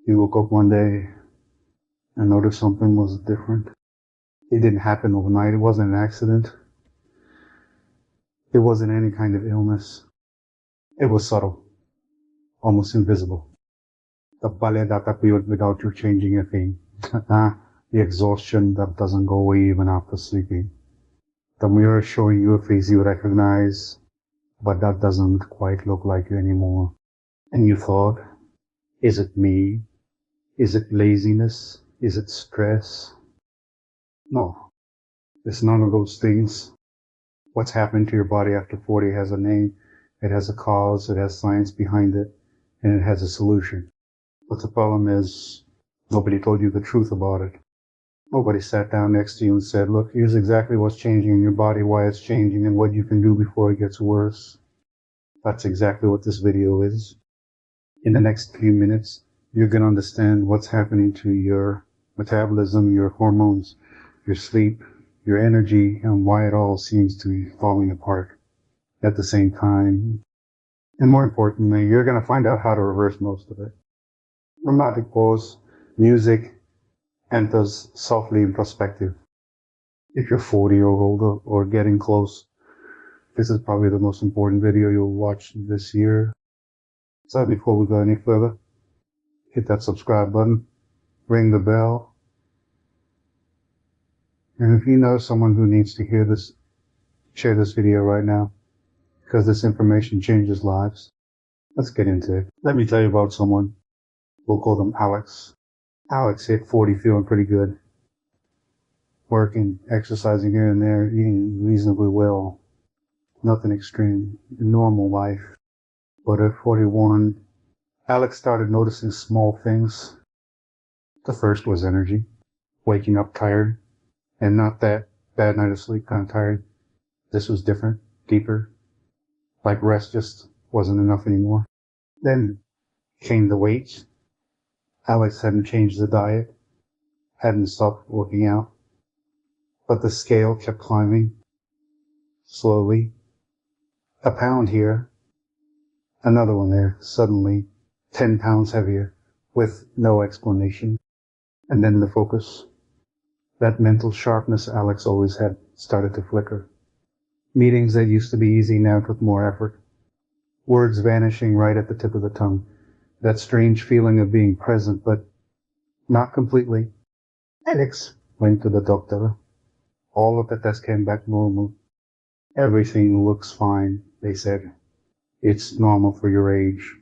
You woke up one day and noticed something was different. It didn't happen overnight. It wasn't an accident. It wasn't any kind of illness. It was subtle, almost invisible. The pale that appeared without you changing a thing. The exhaustion that doesn't go away even after sleeping. The mirror showing you a face you recognize, but that doesn't quite look like you anymore. And you thought, is it me? Is it laziness? Is it stress? No, it's none of those things. What's happened to your body after 40 has a name, it has a cause, it has science behind it, and it has a solution. But the problem is, nobody told you the truth about it. Nobody sat down next to you and said, look, here's exactly what's changing in your body, why it's changing, and what you can do before it gets worse. That's exactly what this video is. In the next few minutes, you're going to understand what's happening to your metabolism, your hormones, your sleep, your energy, and why it all seems to be falling apart at the same time. And more importantly, you're going to find out how to reverse most of it. Dramatic pause, music enters softly in perspective. If you're 40 or older or getting close, this is probably the most important video you'll watch this year. So before we go any further, hit that subscribe button, ring the bell, and if you know someone who needs to hear this, share this video right now, because this information changes lives. Let's get into it. Let me tell you about someone. We'll call them Alex. Alex hit 40 feeling pretty good. Working, exercising here and there, eating reasonably well. Nothing extreme. Normal life. But at 41, Alex started noticing small things. The first was energy. Waking up tired. And not that bad night of sleep kind of tired. This was different, deeper. Like rest just wasn't enough anymore. Then came the weight. Alex hadn't changed the diet, hadn't stopped working out, but the scale kept climbing, slowly. A pound here, another one there, suddenly 10 pounds heavier, with no explanation. And then the focus, that mental sharpness Alex always had, started to flicker. Meetings that used to be easy now took more effort. Words vanishing right at the tip of the tongue. That strange feeling of being present, but not completely. Alex went to the doctor. All of the tests came back normal. Everything looks fine, they said. It's normal for your age.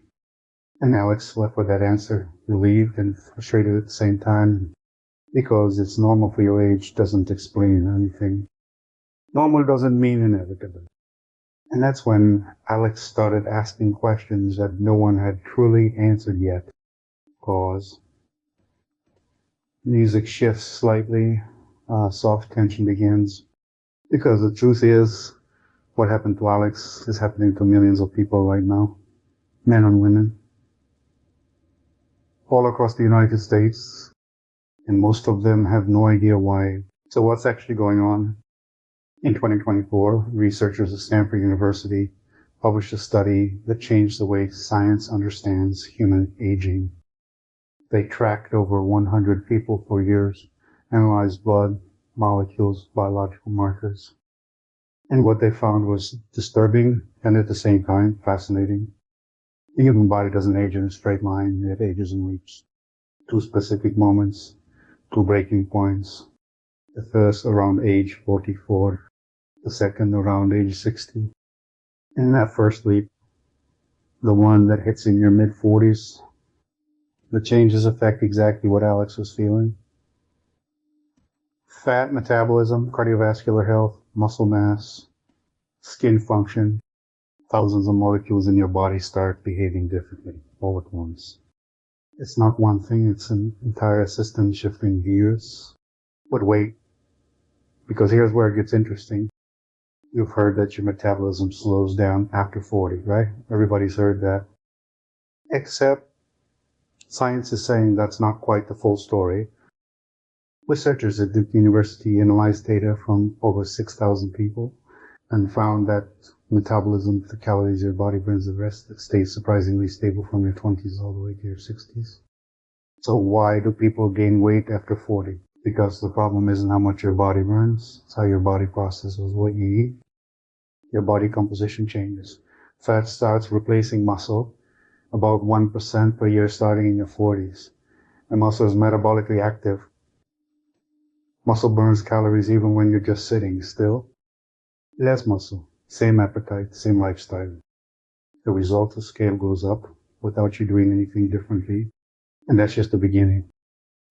And Alex left with that answer, relieved and frustrated at the same time, because it's normal for your age doesn't explain anything. Normal doesn't mean inevitable. And that's when Alex started asking questions that no one had truly answered yet. Pause. Music shifts slightly. Soft tension begins. Because the truth is, what happened to Alex is happening to millions of people right now. Men and women. All across the United States. And most of them have no idea why. So what's actually going on? In 2024, researchers at Stanford University published a study that changed the way science understands human aging. They tracked over 100 people for years, analyzed blood, molecules, biological markers. And what they found was disturbing and at the same time fascinating. The human body doesn't age in a straight line, it ages in leaps. Two specific moments, two breaking points. The first around age 44. The second around age 60. In that first leap, the one that hits in your mid-40s, the changes affect exactly what Alex was feeling. Fat metabolism, cardiovascular health, muscle mass, skin function, thousands of molecules in your body start behaving differently all at once. It's not one thing, it's an entire system shifting gears. But wait, because here's where it gets interesting. You've heard that your metabolism slows down after 40, right? Everybody's heard that. Except science is saying that's not quite the full story. Researchers at Duke University analyzed data from over 6,000 people and found that metabolism, the calories your body burns, the rest, it stays surprisingly stable from your 20s all the way to your 60s. So why do people gain weight after 40? Because the problem isn't how much your body burns, it's how your body processes what you eat. Your body composition changes. Fat starts replacing muscle about 1% per year starting in your 40s. And muscle is metabolically active. Muscle burns calories even when you're just sitting still. Less muscle, same appetite, same lifestyle. The result, the scale goes up without you doing anything differently. And that's just the beginning.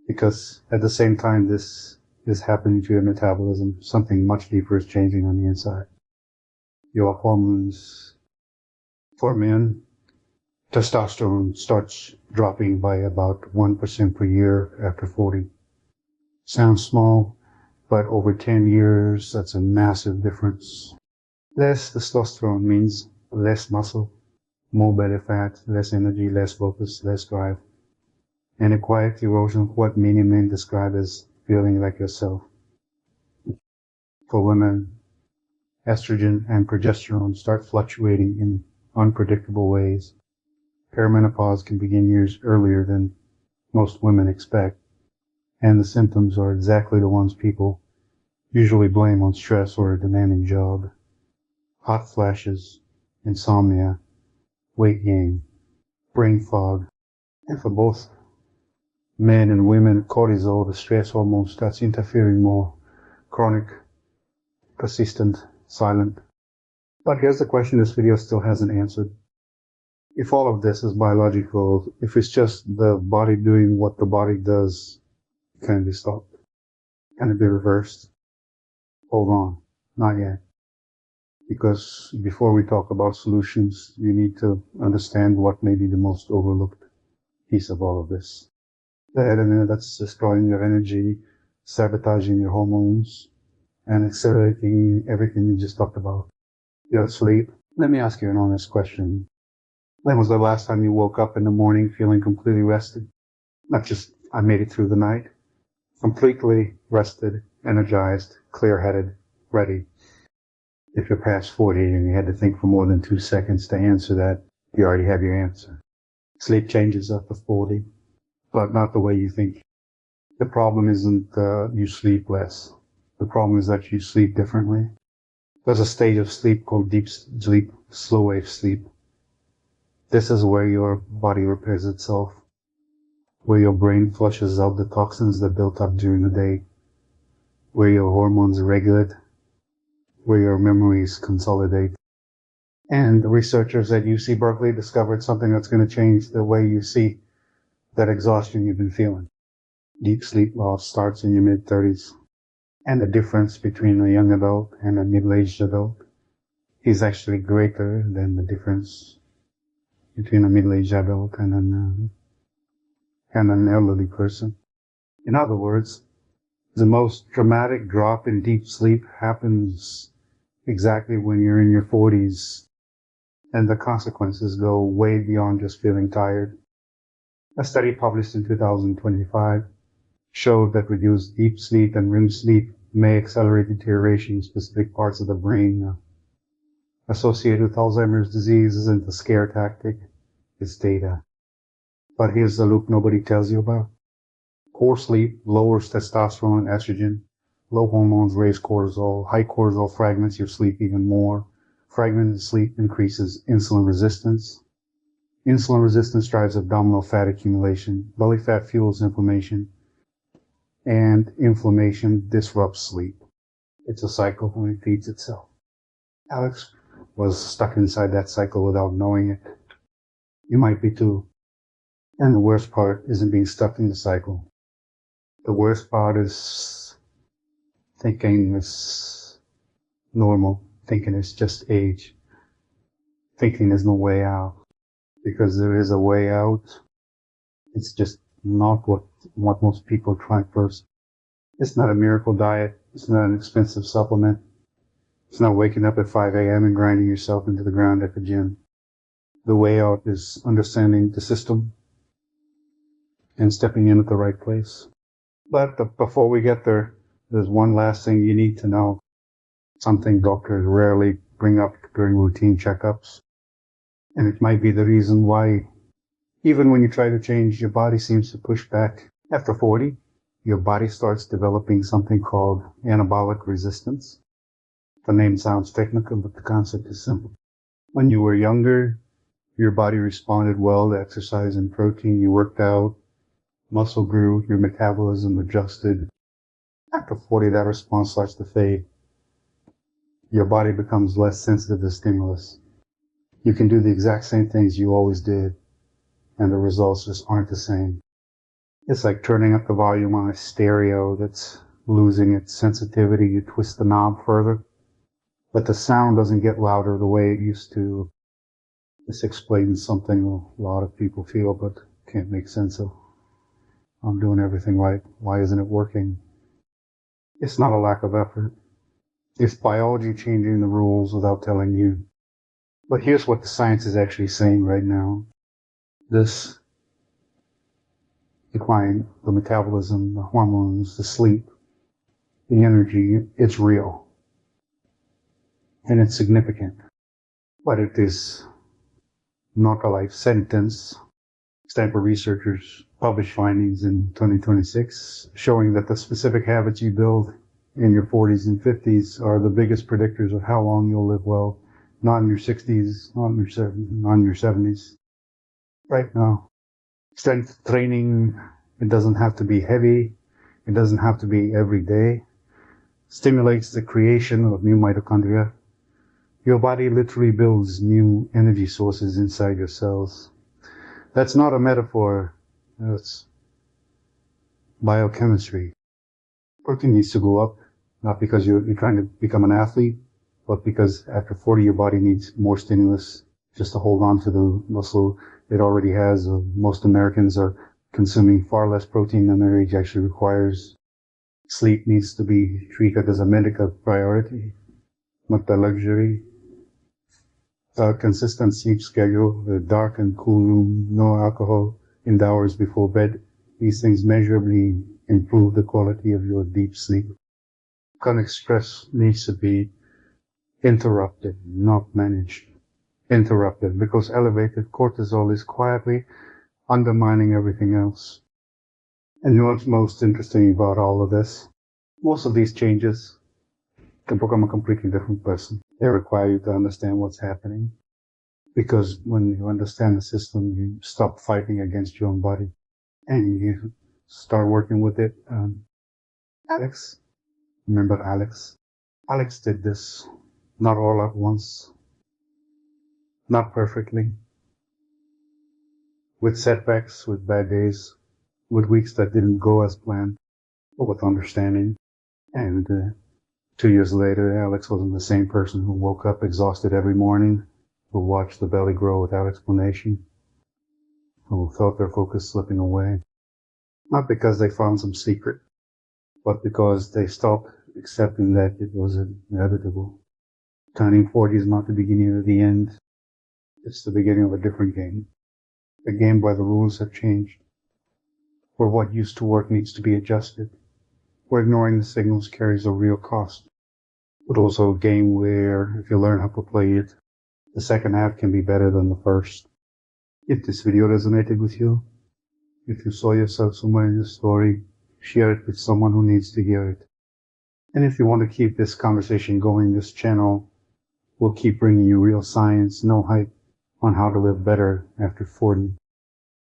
Because at the same time this is happening to your metabolism, something much deeper is changing on the inside. Your hormones, for men, testosterone starts dropping by about 1% per year after 40. Sounds small, but over 10 years, that's a massive difference. Less testosterone means less muscle, more belly fat, less energy, less focus, less drive, and a quiet erosion of what many men describe as feeling like yourself. For women, estrogen and progesterone start fluctuating in unpredictable ways. Perimenopause can begin years earlier than most women expect, and the symptoms are exactly the ones people usually blame on stress or a demanding job. Hot flashes, insomnia, weight gain, brain fog, and for both men and women, cortisol, the stress hormone, starts interfering more. Chronic, persistent, silent. But here's the question this video still hasn't answered. If all of this is biological, if it's just the body doing what the body does, can it be stopped? Can it be reversed? Hold on, not yet. Because before we talk about solutions, you need to understand what may be the most overlooked piece of all of this. The element that's destroying your energy, sabotaging your hormones, and accelerating everything you just talked about. Your sleep. Let me ask you an honest question. When was the last time you woke up in the morning feeling completely rested? Not just, I made it through the night. Completely rested, energized, clear-headed, ready. If you're past 40 and you had to think for more than 2 seconds to answer that, you already have your answer. Sleep changes after 40, but not the way you think. The problem isn't you sleep less. The problem is that you sleep differently. There's a stage of sleep called deep sleep, slow wave sleep. This is where your body repairs itself, where your brain flushes out the toxins that built up during the day, where your hormones regulate, where your memories consolidate. And the researchers at UC Berkeley discovered something that's going to change the way you see that exhaustion you've been feeling. Deep sleep loss starts in your mid-30s. And the difference between a young adult and a middle-aged adult is actually greater than the difference between a middle-aged adult and an elderly person. In other words, the most dramatic drop in deep sleep happens exactly when you're in your 40s, and the consequences go way beyond just feeling tired. A study published in 2025 showed that reduced deep sleep and REM sleep may accelerate deterioration in specific parts of the brain. Associated with Alzheimer's disease isn't a scare tactic, it's data. But here's the loop nobody tells you about. Poor sleep lowers testosterone and estrogen. Low hormones raise cortisol. High cortisol fragments your sleep even more. Fragmented sleep increases insulin resistance. Insulin resistance drives abdominal fat accumulation. Belly fat fuels inflammation. And inflammation disrupts sleep. It's a cycle and it feeds itself. Alex was stuck inside that cycle without knowing it. You might be too. And the worst part isn't being stuck in the cycle. The worst part is thinking it's normal, thinking it's just age, thinking there's no way out. Because there is a way out, it's just not what most people try first. It's not a miracle diet. It's not an expensive supplement. It's not waking up at 5 a.m. and grinding yourself into the ground at the gym. The way out is understanding the system and stepping in at the right place. But before we get there, there's one last thing you need to know. Something doctors rarely bring up during routine checkups. And it might be the reason why Even when you try to change, your body seems to push back. After 40, your body starts developing something called anabolic resistance. The name sounds technical, but the concept is simple. When you were younger, your body responded well to exercise and protein. You worked out, muscle grew, your metabolism adjusted. After 40, that response starts to fade. Your body becomes less sensitive to stimulus. You can do the exact same things you always did, and the results just aren't the same. It's like turning up the volume on a stereo that's losing its sensitivity. You twist the knob further, but the sound doesn't get louder the way it used to. This explains something a lot of people feel but can't make sense of. I'm doing everything right. Why isn't it working? It's not a lack of effort. It's biology changing the rules without telling you. But here's what the science is actually saying right now. This decline, the metabolism, the hormones, the sleep, the energy, it's real. And it's significant. But it is not a life sentence. Stanford researchers published findings in 2026 showing that the specific habits you build in your 40s and 50s are the biggest predictors of how long you'll live well, not in your 60s, not in your 70s. Right now, strength training, it doesn't have to be heavy. It doesn't have to be every day. Stimulates the creation of new mitochondria. Your body literally builds new energy sources inside your cells. That's not a metaphor. That's biochemistry. Protein needs to go up, not because you're trying to become an athlete, but because after 40, your body needs more stimulus just to hold on to the muscle it already has. Most Americans are consuming far less protein than their age actually requires. Sleep needs to be treated as a medical priority, not a luxury. A consistent sleep schedule, a dark and cool room, no alcohol in the hours before bed. These things measurably improve the quality of your deep sleep. Chronic stress needs to be interrupted, not managed. Interrupted, because elevated cortisol is quietly undermining everything else. And what's most interesting about all of this, most of these changes can become a completely different person. They require you to understand what's happening. Because when you understand the system, you stop fighting against your own body and you start working with it. Alex, remember Alex? Alex did this, not all at once, not perfectly, with setbacks, with bad days, with weeks that didn't go as planned, but with understanding. And 2 years later, Alex wasn't the same person who woke up exhausted every morning, who watched the belly grow without explanation, who felt their focus slipping away. Not because they found some secret, but because they stopped accepting that it was inevitable. Turning 40 is not the beginning of the end. It's the beginning of a different game. A game where the rules have changed. Where what used to work needs to be adjusted. Where ignoring the signals carries a real cost. But also a game where, if you learn how to play it, the second half can be better than the first. If this video resonated with you, if you saw yourself somewhere in the story, share it with someone who needs to hear it. And if you want to keep this conversation going, this channel will keep bringing you real science, no hype, on how to live better after 40.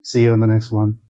See you in the next one.